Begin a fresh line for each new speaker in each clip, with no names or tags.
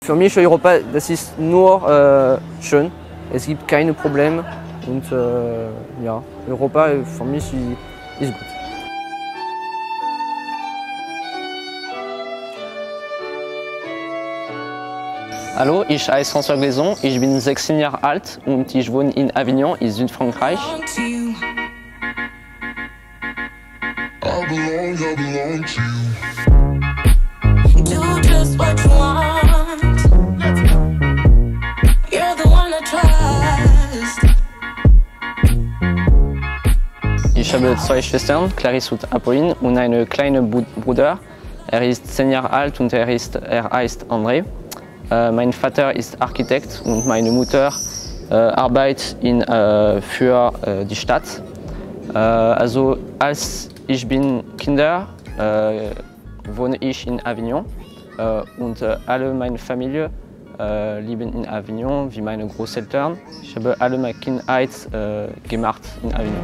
Für mich Europa, das ist nur schön. Es gibt keine Probleme und ja, Europa für mich ist gut.
Hallo, ich heiße François Glaison, ich bin 16 Jahre alt und ich wohne in Avignon, in Südfrankreich. Ich habe zwei Schwestern, Clarisse und Apolline, und einen kleinen Bruder. Er ist 10 Jahre alt und er heißt André. Mein Vater ist Architekt und meine Mutter arbeitet für die Stadt. Also als ich bin Kinder, wohne ich in Avignon und alle meine Familie leben in Avignon, wie meine Großeltern. Ich habe alle meine Kindheit gemacht in Avignon.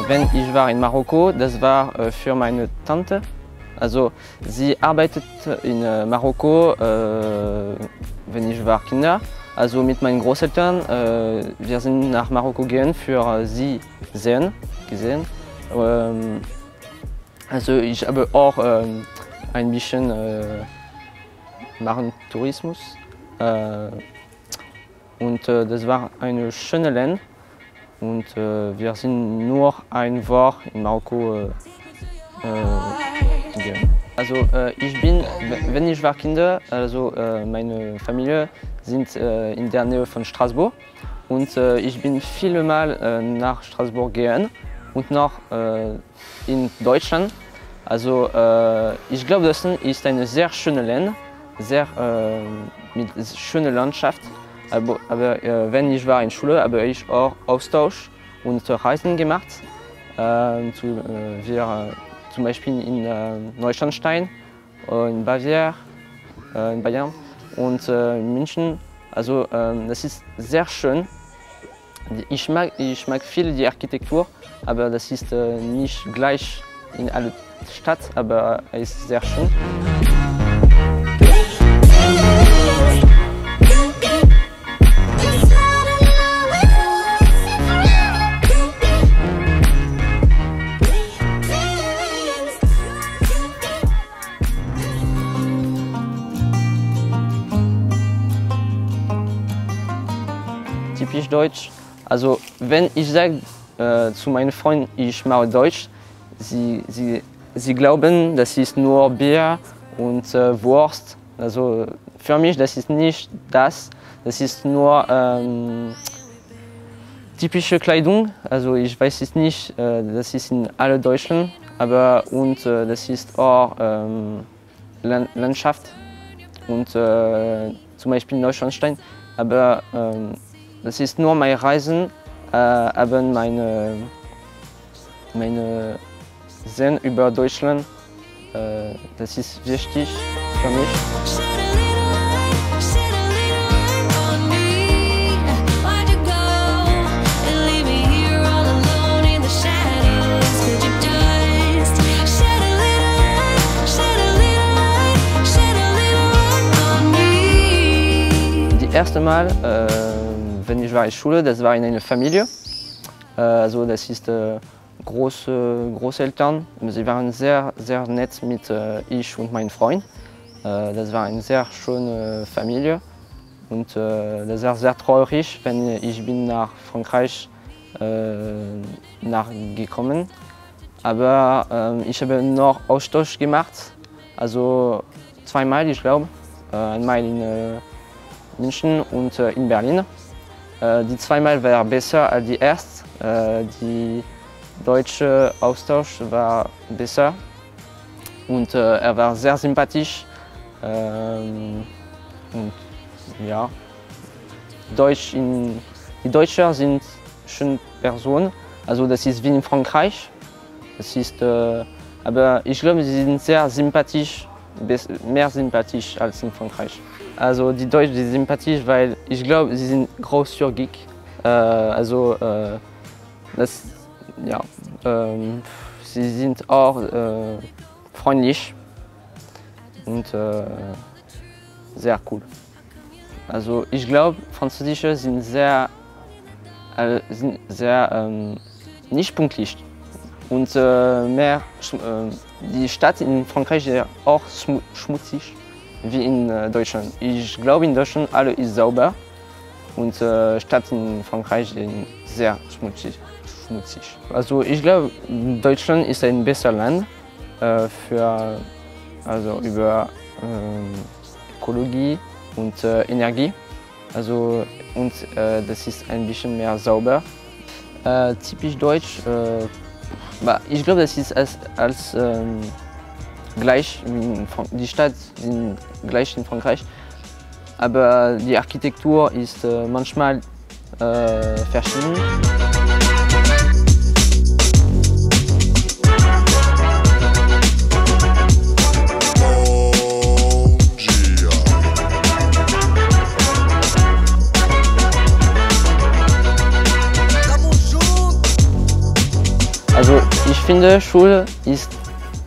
Wenn ich war in Marokko, das war für meine Tante. Also sie arbeitet in Marokko, wenn ich war Kinder. Also mit meinen Großeltern, wir sind nach Marokko gegangen für sie gesehen. Also ich habe auch ein bisschen Marentourismus. Und das war eine schöne Land. Und wir sind nur eine Woche in Marokko gegangen. Also wenn ich war Kinder, also meine Familie sind in der Nähe von Straßburg und ich bin viele Mal nach Straßburg gegangen und noch in Deutschland. Also ich glaube, das ist eine sehr schöne Land, mit schöner Landschaft. Aber wenn ich war in Schule, habe ich auch Austausch und Reisen gemacht. Zum Beispiel in Neuschwanstein, in Bayern und in München. Also das ist sehr schön. Ich mag viel die Architektur, aber das ist nicht gleich in alle Städten, aber es ist sehr schön. Typisch deutsch. Also wenn ich sage zu meinen Freunden, ich mache Deutsch, sie glauben, das ist nur Bier und Wurst. Also für mich, das ist nicht das. Das ist nur typische Kleidung. Also ich weiß es nicht, das ist in alle Deutschland, aber das ist auch Landschaft und zum Beispiel Neuschwanstein. Aber das ist nur meine Reisen, aber meine Sinn über Deutschland, das ist wichtig für mich. Das erste Mal, wenn ich war in der Schule, das war in einer Familie. Also das ist Großeltern. Sie waren sehr, sehr nett mit ich und meinem Freund. Das war eine sehr schöne Familie. Und das war sehr traurig, wenn ich bin nach Frankreich gekommen. Aber ich habe noch Austausch gemacht. Also zweimal, ich glaube. Einmal in München und in Berlin. Die zweimal war besser als die erste. Die deutsche Austausch war besser und er war sehr sympathisch. Und ja, die Deutschen sind schöne Personen. Also das ist wie in Frankreich. Das ist, aber ich glaube, sie sind sehr sympathisch, mehr sympathisch als in Frankreich. Also die Deutschen, die sympathisch, weil ich glaube, sie sind großzügig. Ja, sie sind auch freundlich und sehr cool. Also ich glaube, Französische sind sehr nicht pünktlich und die Stadt in Frankreich ist auch schmutzig wie in Deutschland. Ich glaube, in Deutschland alles ist sauber und Stadt in Frankreich ist sehr schmutzig. Also ich glaube, Deutschland ist ein besseres Land über Ökologie und Energie. Das ist ein bisschen mehr sauber. Typisch deutsch, ich glaube, das ist als gleich, die Stadt sind gleich in Frankreich, aber die Architektur ist manchmal verschieden. Also ich finde, Schule ist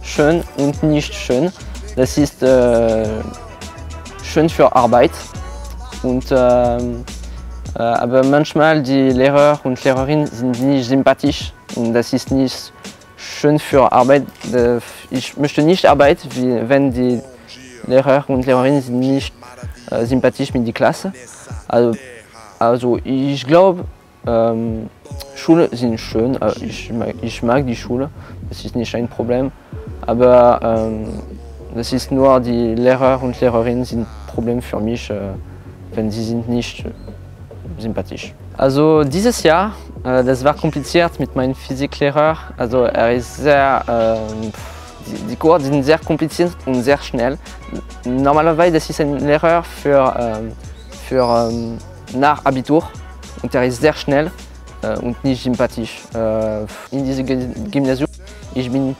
schön und nicht schön. Das ist schön für Arbeit. Aber manchmal die Lehrer und Lehrerinnen sind nicht sympathisch und das ist nicht schön für Arbeit. Ich möchte nicht arbeiten, wenn die Lehrer und Lehrerinnen sind nicht sympathisch mit der Klasse. Also ich glaube, Schule sind schön, ich mag die Schule, das ist nicht ein Problem, aber das ist nur die Lehrer und Lehrerinnen sind ein Problem für mich, wenn sie sind nicht sympathisch. Also dieses Jahr, das war kompliziert mit meinem Physiklehrer, also er ist die Kurse sind sehr kompliziert und sehr schnell. Normalerweise das ist ein Lehrer für nach Abitur. Und er ist sehr schnell und nicht sympathisch. In diesem Gymnasium ich bin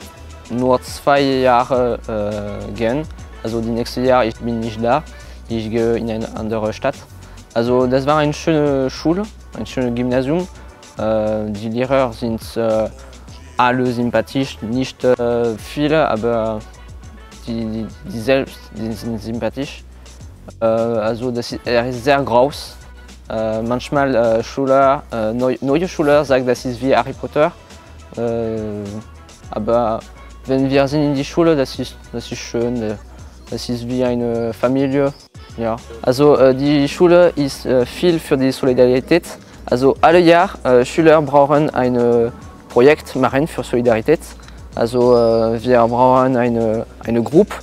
nur 2 Jahre gehen. Also die nächste Jahr ich bin nicht da. Ich gehe in eine andere Stadt. Also das war eine schöne Schule, ein schönes Gymnasium. Die Lehrer sind alle sympathisch, nicht viele, aber die selbst sind sympathisch. Also er ist sehr groß. Manchmal neue Schüler sagen, das ist wie Harry Potter. Aber wenn wir sind in die Schule, das ist schön. Das ist wie eine Familie. Ja. Also die Schule ist viel für die Solidarität. Also alle Jahr Schüler brauchen ein Projekt machen für Solidarität. Also wir brauchen eine Gruppe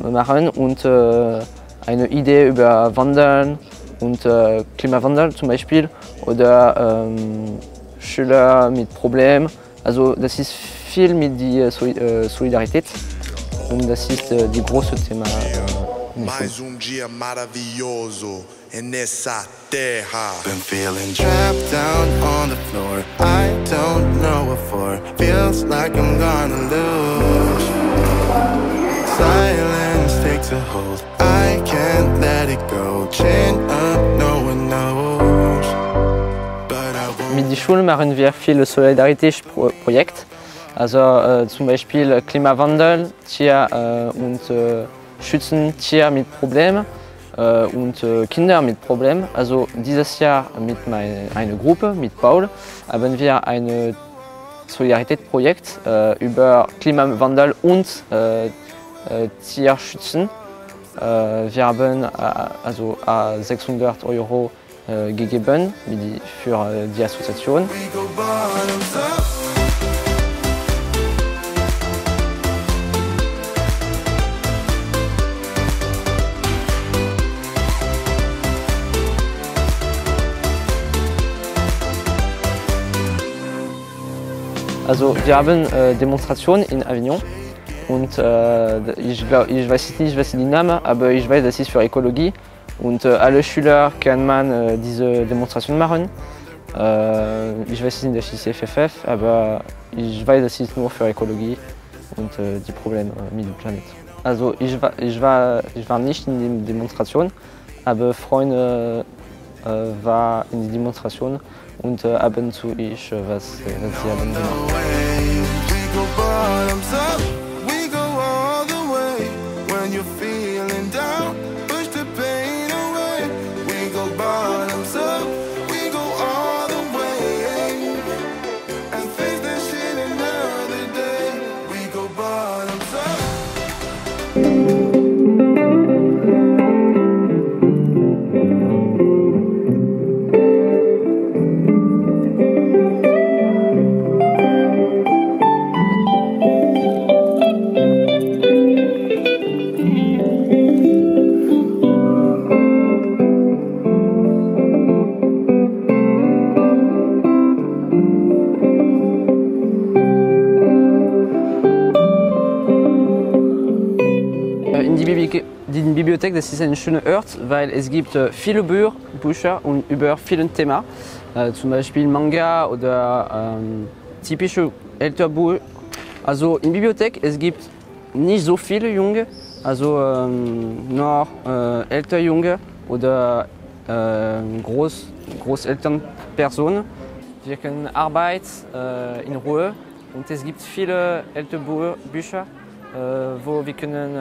machen und eine Idee über Wandern und Klimawandel zum Beispiel oder Schüler mit Problemen. Also das ist viel mit der Solidarität und das ist die große Thema.
Mais dia maravilhoso nessa terra. Been feeling trapped down on the floor. I don't know what for. Feels like I'm gonna lose. Silence takes a hold. I can't let it go. Chain up, no one knows.
Mit der Schule machen wir viele Solidaritätsprojekte. Also zum Beispiel Klimawandel, Tier und Schützen Tiere mit Problemen und Kinder mit Problemen. Also dieses Jahr mit einer Gruppe, mit Paul, haben wir ein Solidaritätsprojekt über Klimawandel und Tierschützen. Wir haben also 600 € gegeben für die Assoziation. Also wir haben Demonstrationen in Avignon und ich weiß nicht, was ist die Name, aber ich weiß, das ist für Ökologie und alle Schüler können man diese Demonstration machen. Ich weiß nicht, das ist FFF, aber ich weiß, das ist nur für Ökologie und die Probleme mit dem Planeten. Also ich war nicht in der Demonstration, aber Freunde war in die Demonstration und ab und zu ich, was sie haben gemacht.
Die Bibliothek, das ist ein schöner Ort, weil es gibt viele Bücher und über viele Themen, zum Beispiel Manga oder typische ältere Bücher. Also in der Bibliothek es gibt nicht so viele Junge, also nur ältere Junge oder Großelternpersonen. Wir können arbeiten in Ruhe und es gibt viele ältere Bücher, wo wir können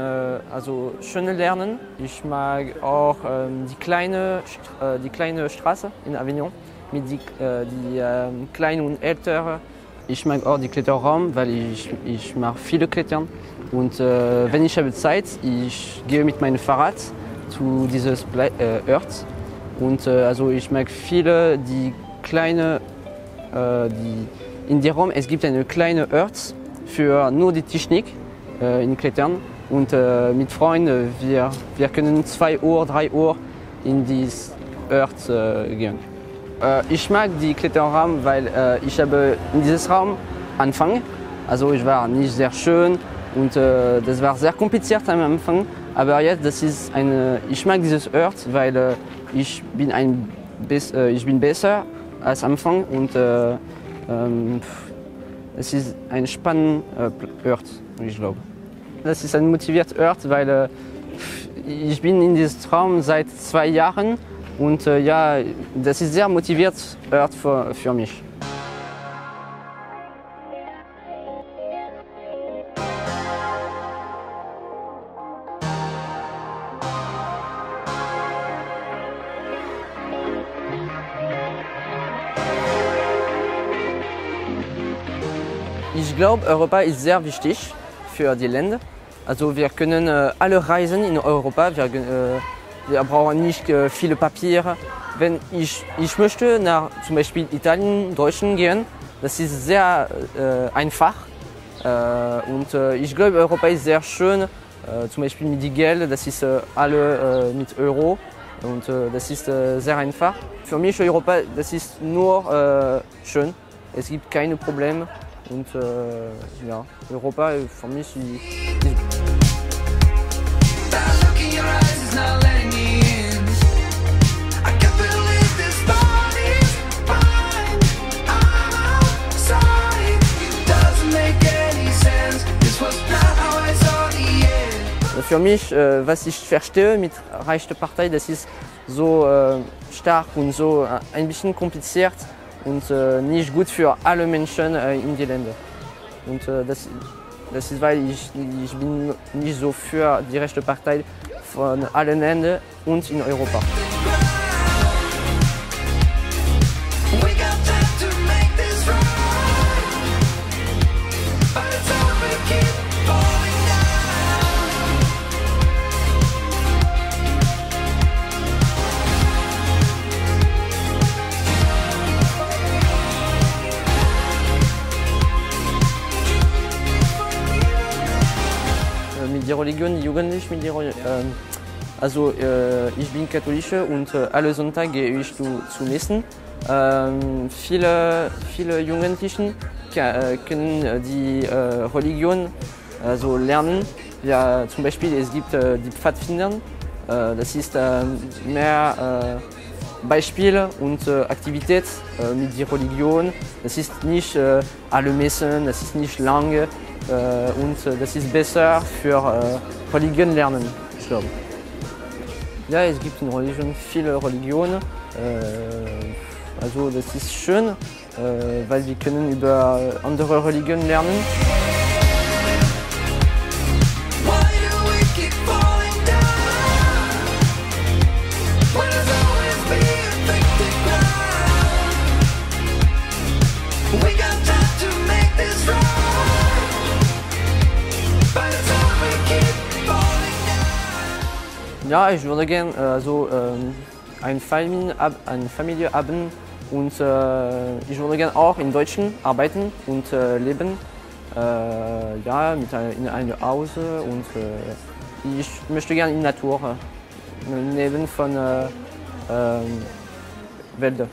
schön lernen. Ich mag auch die kleine Straße in Avignon mit die kleinen und älteren. Ich mag auch den Kletterraum, weil ich mag viele Klettern. Und wenn ich habe Zeit, ich gehe mit meinem Fahrrad zu dieses Ort. Und ich mag viele die kleine, in dem Raum es gibt eine kleine Ort für nur die Technik. In Klettern und mit Freunden, wir können 2 Uhr, 3 Uhr in diesen Ort gehen. Ich mag die Kletterraum, weil ich habe in diesem Raum angefangen. Also ich war nicht sehr schön und das war sehr kompliziert am Anfang. Aber jetzt ich mag dieses Ort, weil ich bin besser als am Anfang und es ist ein spannender Ort, ich glaube. Das ist ein motivierter Ort, weil ich bin in diesem Traum seit 2 Jahren und das ist ein sehr motivierter Ort für mich. Ich glaube, Europa ist sehr wichtig für die Länder. Also wir können alle reisen in Europa. Wir brauchen nicht viele Papiere. Wenn ich möchte nach zum Beispiel Italien, Deutschland gehen, das ist sehr einfach. Und ich glaube, Europa ist sehr schön. Zum Beispiel mit dem Geld, das ist alle mit Euro. Und das ist sehr einfach. Für mich Europa, das ist nur schön. Es gibt keine Probleme. Und Europa für mich Für mich, was ich verstehe mit rechter Partei, das ist so stark und so ein bisschen kompliziert und nicht gut für alle Menschen in den Ländern. Und das ist, weil ich bin nicht so für die rechte Partei von allen Ländern und in Europa. Mit der Religion, die Jugendlichen mit der Religion. Ich bin katholisch und alle Sonntag gehe ich zu Messen. Viele Jugendliche können die Religion lernen. Ja, zum Beispiel es gibt die Pfadfinder. Das ist mehr Beispiele und Aktivität mit der Religion. Das ist nicht alle Messen, das ist nicht lange. Und das ist besser für Religion lernen, ich glaube. Ja, es gibt in Religion viele Religionen. Also das ist schön, weil wir können über andere Religionen lernen. Ja, ich würde gerne eine Familie haben und ich würde gerne auch in Deutschland arbeiten und leben. Ja, in einem Haus und ich möchte gerne in der Natur neben von Wäldern.